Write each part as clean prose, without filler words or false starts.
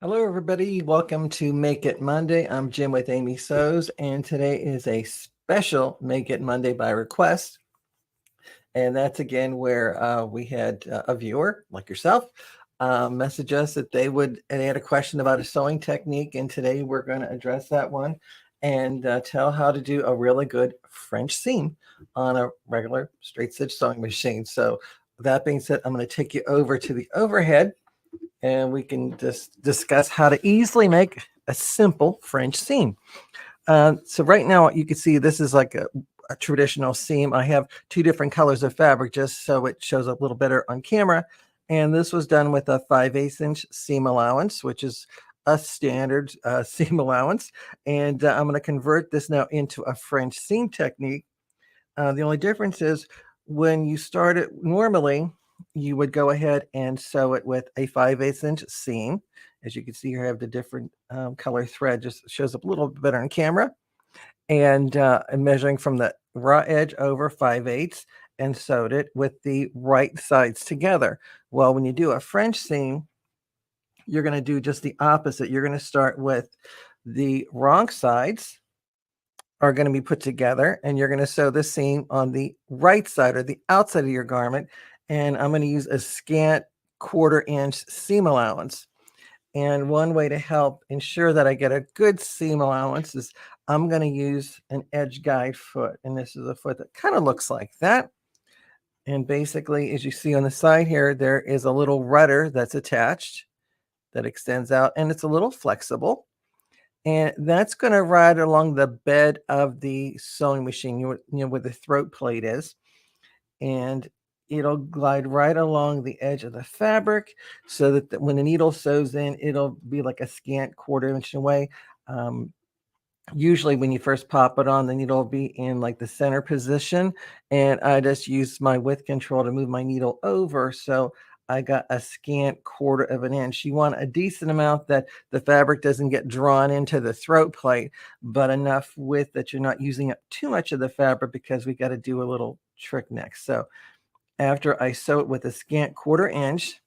Hello, everybody. Welcome to Make It Monday. I'm Jim with Amy Soes, and today is a special Make It Monday by request. And that's again where we had a viewer like yourself message us that they had a question about a sewing technique. And today we're going to address that one and tell how to do a really good French seam on a regular straight stitch sewing machine. So, that being said, I'm going to take you over to the overhead and we can just discuss how to easily make a simple French seam. So right now you can see this is like a traditional seam. I have two different colors of fabric just so it shows up a little better on camera. And this was done with a 5/8 inch seam allowance, which is a standard seam allowance. And I'm going to convert this now into a French seam technique. The only difference is when you start it normally, you would go ahead and sew it with a 5/8 inch seam. As you can see here, I have the different color thread, just shows up a little bit better on camera. And I'm measuring from the raw edge over 5/8 and sewed it with the right sides together. Well, when you do a French seam, you're going to do just the opposite. You're going to start with the wrong sides are going to be put together, and you're going to sew the seam on the right side or the outside of your garment. And I'm going to use a scant 1/4 inch seam allowance. And one way to help ensure that I get a good seam allowance is I'm going to use an edge guide foot. And this is a foot that kind of looks like that. And basically, as you see on the side here, there is a little rudder that's attached that extends out, and it's a little flexible. And that's going to ride along the bed of the sewing machine, where the throat plate is. And it'll glide right along the edge of the fabric so that when the needle sews in, it'll be like a scant 1/4 inch away. Um, Usually when you first pop it on, the needle will be in like the center position. And I just use my width control to move my needle over. So I got a scant 1/4 of an inch. You want a decent amount that the fabric doesn't get drawn into the throat plate, but enough width that you're not using up too much of the fabric because we got to do a little trick next. So after I sew it with a scant 1/4 inch,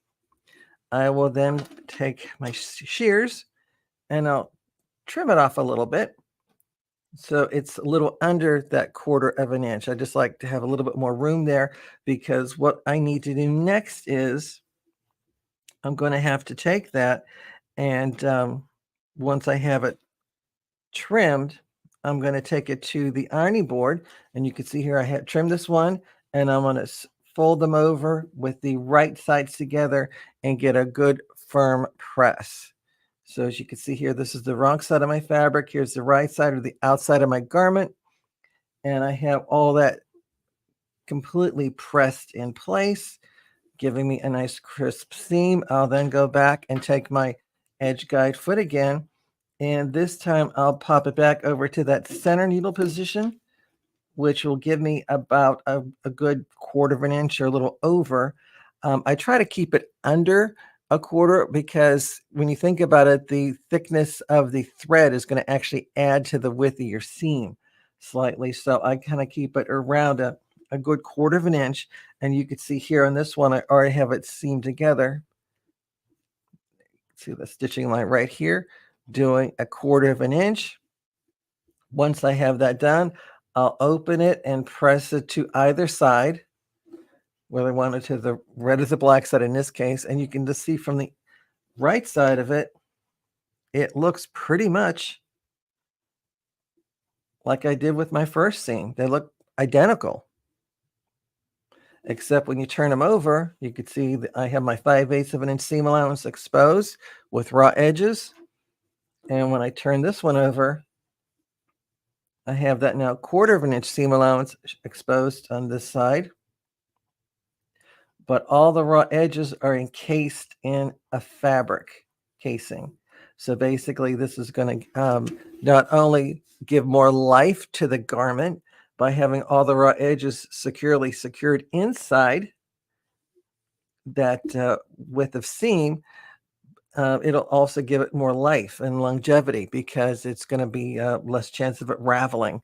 I will then take my shears and I'll trim it off a little bit. So it's a little under that 1/4 of an inch. I just like to have a little bit more room there because what I need to do next is I'm going to have to take that and once I have it trimmed, I'm going to take it to the ironing board. And you can see here I had trimmed this one and I'm going to fold them over with the right sides together and get a good firm press. So as you can see here, this is the wrong side of my fabric. Here's the right side or the outside of my garment. And I have all that completely pressed in place, giving me a nice crisp seam. I'll then go back and take my edge guide foot again. And this time I'll pop it back over to that center needle position, which will give me about a good 1/4 of an inch or a little over. I try to keep it under a 1/4 because when you think about it, the thickness of the thread is going to actually add to the width of your seam slightly. So I kind of keep it around a good 1/4 of an inch. And you can see here on this one, I already have it seamed together. See the stitching line right here, doing a 1/4 of an inch. Once I have that done, I'll open it and press it to either side, whether I want it to the red or the black side in this case. And you can just see from the right side of it, it looks pretty much like I did with my first seam. They look identical, except when you turn them over, you can see that I have my 5/8 of an inch seam allowance exposed with raw edges. And when I turn this one over, I have that now 1/4 of an inch seam allowance exposed on this side. But all the raw edges are encased in a fabric casing. So basically, this is going to not only give more life to the garment by having all the raw edges securely secured inside that width of seam, it'll also give it more life and longevity because it's going to be less chance of it raveling.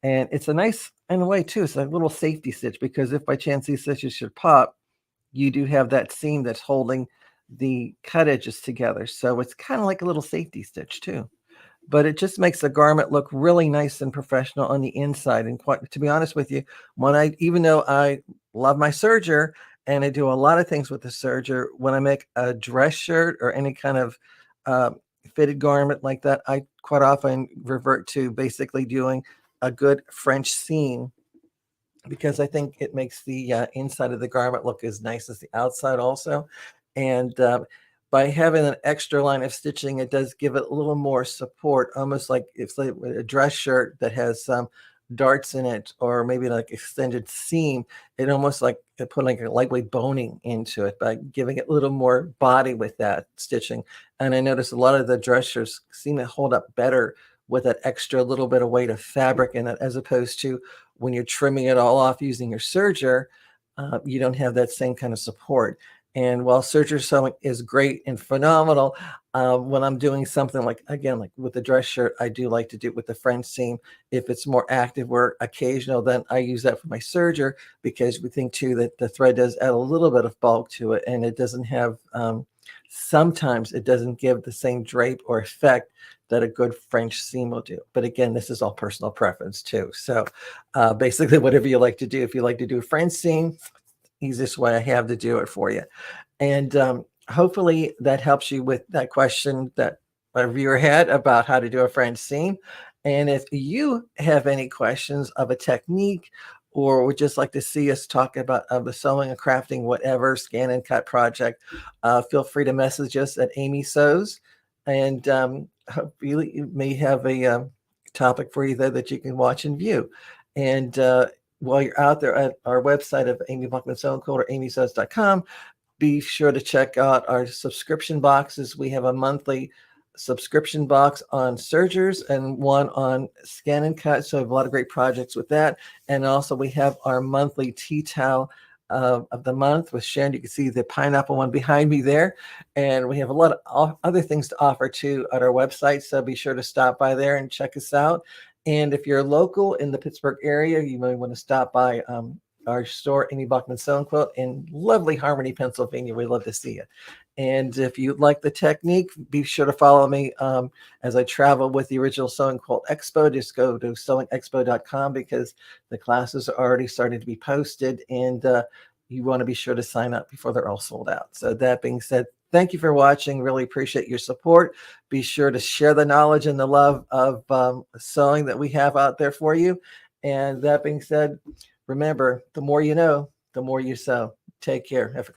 And it's a nice, in a way, too, it's a little safety stitch because if by chance these stitches should pop, you do have that seam that's holding the cut edges together. So it's kind of like a little safety stitch too, but it just makes the garment look really nice and professional on the inside. And quite, to be honest with you, even though I love my serger and I do a lot of things with the serger, when I make a dress shirt or any kind of uh, fitted garment like that, I quite often revert to basically doing a good French seam, because I think it makes the inside of the garment look as nice as the outside also. And by having an extra line of stitching, it does give it a little more support, almost like it's like a dress shirt that has some darts in it, or maybe like extended seam. It almost like it put like a lightweight boning into it by giving it a little more body with that stitching. And I noticed a lot of the dress shirts seem to hold up better with that extra little bit of weight of fabric in it, as opposed to when you're trimming it all off using your serger, you don't have that same kind of support. And while serger sewing is great and phenomenal, when I'm doing something like, again, like with the dress shirt, I do like to do it with the French seam. If it's more active or occasional, then I use that for my serger, because we think too that the thread does add a little bit of bulk to it, and it doesn't have, sometimes it doesn't give the same drape or effect that a good French seam will do. But again, this is all personal preference too. So basically, whatever you like to do. If you like to do a French seam, easiest way I have to do it for you. And hopefully that helps you with that question that a viewer had about how to do a French seam. And if you have any questions of a technique, or would just like to see us talk about the sewing and crafting, whatever scan and cut project, feel free to message us at Amy Sews. And hopefully you may have a topic for you there that you can watch and view. And while you're out there at our website of Amy Buckman Sewing Quilter, or amysews.com, be sure to check out our subscription boxes. We have a monthly subscription box on sergers and one on scan and cut. So we have a lot of great projects with that. And also we have our monthly tea towel of the month with Sharon. You can see the pineapple one behind me there. And we have a lot of other things to offer too at our website. So be sure to stop by there and check us out. And if you're local in the Pittsburgh area, you may want to stop by our store, Amy Buckman Sewing Quilt, in lovely Harmony, Pennsylvania. We'd love to see you. And if you like the technique, be sure to follow me as I travel with the original Sewing Quilt Expo. Just go to sewingexpo.com, because the classes are already starting to be posted, and you want to be sure to sign up before they're all sold out. So that being said, thank you for watching. Really appreciate your support. Be sure to share the knowledge and the love of sewing that we have out there for you. And that being said, remember, the more you know, the more you sew. Take care. Have a